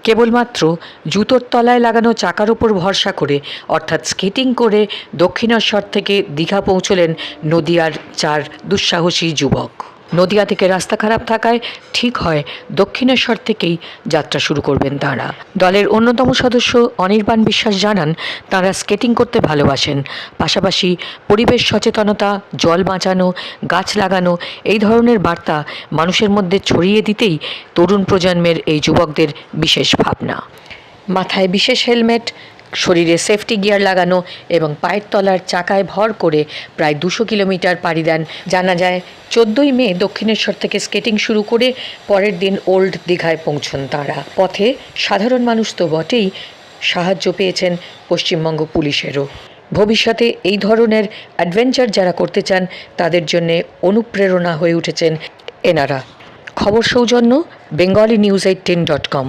কেবলমাত্র জুতোর তলায় লাগানো চাকার ওপর ভরসা করে অর্থাৎ স্কেটিং করে দক্ষিণেশ্বর থেকে দীঘা পৌঁছলেন নদিয়ার 4 দুঃসাহসী যুবক। নদিয়া থেকে রাস্তা খারাপ থাকায় ঠিক হয় দক্ষিণেশ্বর থেকেই যাত্রা শুরু করবেন তাঁরা। দলের অন্যতম সদস্য অনির্বাণ বিশ্বাস জানান, তাঁরা স্কেটিং করতে ভালোবাসেন, পাশাপাশি পরিবেশ সচেতনতা, জল বাঁচানো, গাছ লাগানো এই ধরনের বার্তা মানুষের মধ্যে ছড়িয়ে দিতেই তরুণ প্রজন্মের এই যুবকদের বিশেষ ভাবনা। মাথায় বিশেষ হেলমেট, শরীরে সেফটি গিয়ার লাগানো এবং পায়ের তলার চাকায় ভর করে প্রায় 200 কিলোমিটার পাড়ি দেন। জানা যায় 14ই মে দক্ষিণেশ্বর থেকে স্কেটিং শুরু করে পরের দিন ওল্ড দীঘায় পৌঁছন তাঁরা। পথে সাধারণ মানুষ তো বটেই, সাহায্য পেয়েছেন পশ্চিমবঙ্গ পুলিশেরও। ভবিষ্যতে এই ধরনের অ্যাডভেঞ্চার যারা করতে চান তাদের জন্যে অনুপ্রেরণা হয়ে উঠেছেন এনারা। খবর সৌজন্য bengali news18.com।